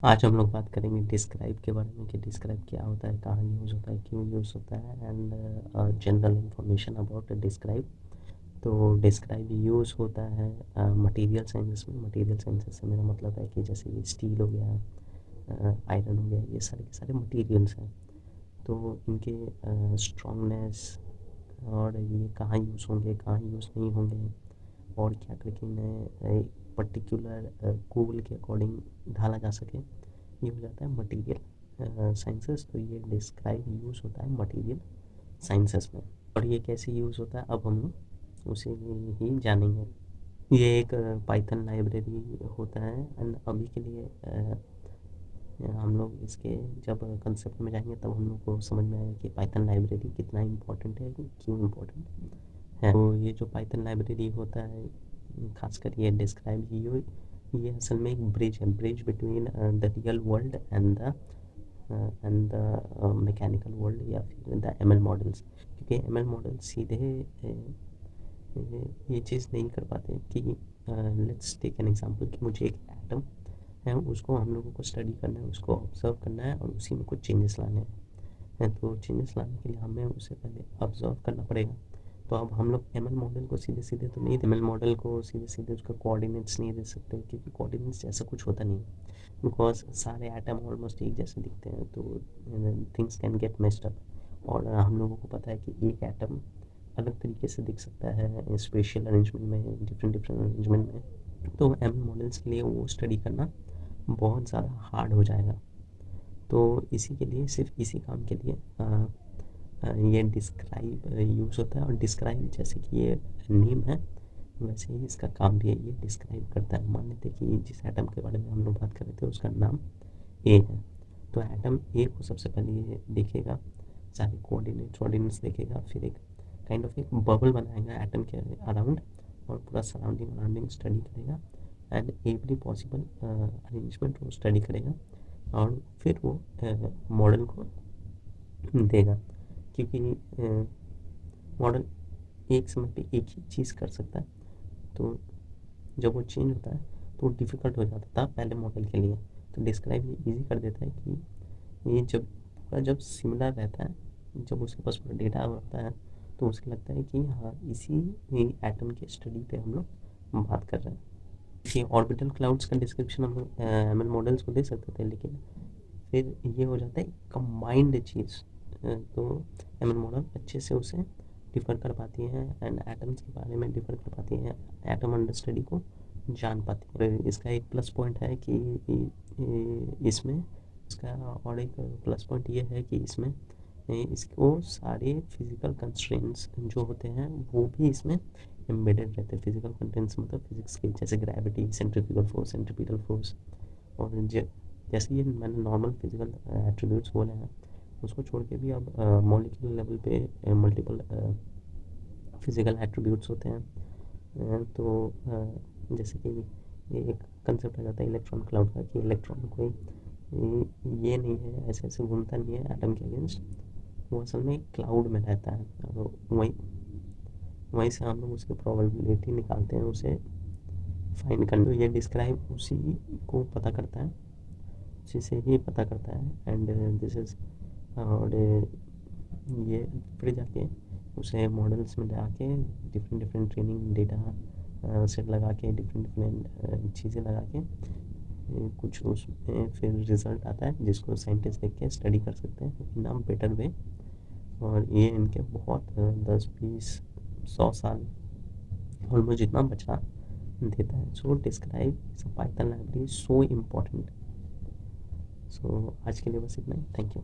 आज हम लोग बात करेंगे डिस्क्राइब के बारे में कि डिस्क्राइब क्या होता है, कहाँ यूज़ होता है, क्यों यूज़ होता है and general information about describe. तो डिस्क्राइब यूज़ होता है मटेरियल साइंसेस में। मटेरियल साइंसेस से मेरा मतलब है कि जैसे स्टील हो गया, आयरन हो गया, ये सारे के सारे मटेरियल्स हैं। तो इनके स्ट्रॉन्गनेस और ये कहाँ यूज़ होंगे, कहाँ यूज़ नहीं होंगे, और क्या करके इन्हें पर्टिकुलर गोल के अकॉर्डिंग ढाला जा सके, ये हो जाता है मटेरियल साइंसेस। तो ये डिस्क्राइब यूज़ होता है मटेरियल साइंसेस में। और ये कैसे यूज़ होता है अब हम लोग उसे ही जानेंगे। ये एक पाइथन लाइब्रेरी होता है एंड अभी के लिए हम लोग इसके जब कंसेप्ट में जाएंगे तब हम लोग को समझ में आएगा कि पाइथन लाइब्रेरी कितना इम्पोर्टेंट है, क्यों इम्पोर्टेंट है। तो ये जो पाइथन लाइब्रेरी होता है, खासकर ये डिस्क्राइब ये असल में एक ब्रिज है, bridge between the real world and the mechanical world या फिर द एम एल मॉडल्स। क्योंकि एम एल मॉडल सीधे ये चीज़ नहीं कर पाते कि लेट्स टेक एन एग्जांपल कि मुझे एक एटम है, उसको हम लोगों को स्टडी करना है, उसको ऑब्जर्व करना है और उसी में कुछ चेंजेस लाने हैं। तो चेंजेस लाने के लिए हमें उसे पहले ऑब्जर्व करना पड़ेगा। तो अब हम लोग एम एल मॉडल को सीधे सीधे तो नहीं, एम एल मॉडल को सीधे सीधे उसका कोऑर्डिनेट्स नहीं दे सकते, क्योंकि कोऑर्डिनेट्स जैसा कुछ होता नहीं है। बिकॉज सारे एटम ऑलमोस्ट एक जैसे दिखते हैं, तो things can get messed up. और हम लोगों को पता है कि एक एटम अलग तरीके से दिख सकता है स्पेशल अरेंजमेंट में, डिफरेंट डिफरेंट अरेंजमेंट में। तो एम मॉडल्स के लिए वो स्टडी करना बहुत ज़्यादा हार्ड हो जाएगा। तो इसी के लिए, सिर्फ इसी काम के लिए ये डिस्क्राइब यूज़ होता है। और डिस्क्राइब जैसे कि ये नेम है, वैसे ही इसका काम भी है, ये डिस्क्राइब करता है। मान लेते कि जिस एटम के बारे में हम लोग बात कर रहे थे उसका नाम ए है, तो एटम ए को सबसे पहले ये देखेगा, सारे कोऑर्डिनेट्स देखेगा, फिर एक काइंड ऑफ एक बबल बनाएगा एटम के अराउंड और पूरा सराउंडिंग अराउंडिंग स्टडी करेगा एंड एवरी पॉसिबल अरेंजमेंट वो स्टडी करेगा और फिर वो मॉडल को देगा। क्योंकि मॉडल एक समय पे एक ही चीज़ कर सकता है, तो जब वो चेंज होता है तो वो डिफ़िकल्ट हो जाता था पहले मॉडल के लिए। तो डिस्क्राइब ये ईज़ी कर देता है कि ये जब पूरा जब सिमिलर रहता है, जब उसके पास पूरा डेटा होता है, तो उसे लगता है कि हाँ, इसी एटम के स्टडी पे हम लोग बात कर रहे हैं। कि ऑर्बिटल क्लाउड्स का डिस्क्रिप्शन हम लोग एम एल मॉडल्स को दे सकते थे, लेकिन फिर ये हो जाता है कंबाइंड चीज़। तो एम एल मॉडल अच्छे से उसे डिफ़र कर पाती हैं एंड एटम्स के बारे में डिफ़र कर पाती हैं, एटम अंडर स्टडी को जान पाती हैं। इसका एक प्लस पॉइंट है कि इसमें इसका और एक प्लस पॉइंट ये है कि इसमें इसको सारे फिज़िकल कंस्ट्रेंट्स जो होते हैं वो भी इसमें एम्बेडेड रहते हैं। फिज़िकल कंस्ट्रेंट्स मतलब फिज़िक्स के, जैसे gravity, centrifugal force, centripetal force, और जैसे ये मैंने नॉर्मल फिजिकल एट्रीब्यूट्स बोले हैं, उसको छोड़ के भी अब मॉलिक्यूलर लेवल पे मल्टीपल फिजिकल एट्रीब्यूट्स होते हैं। तो जैसे कि ये एक कंसेप्ट आ जाता है इलेक्ट्रॉन क्लाउड का, कि इलेक्ट्रॉन कोई ये नहीं है, ऐसे ऐसे घूमता नहीं है एटम के अगेंस्ट, वो असल में क्लाउड में रहता है। और वहीं वहीं से हम लोग उसकी प्रोबेबिलिटी निकालते हैं, उसे फाइंड करना। तो ये डिस्क्राइब उसी को पता करता है, उसी से ही पता करता है एंड दिस इज़। और ये फिर जाके उसे मॉडल्स में जाके different different training data set लगा के, डिफरेंट डिफरेंट चीज़ें लगा के कुछ उसमें फिर रिज़ल्ट आता है जिसको साइंटिस्ट देख के स्टडी कर सकते हैं इन अ बेटर वे। और ये इनके बहुत 10 20 100 साल ऑलमोस्ट जितना बचा देता है। So describe Python library so important. So आज के लिए बस इतना ही। Thank you.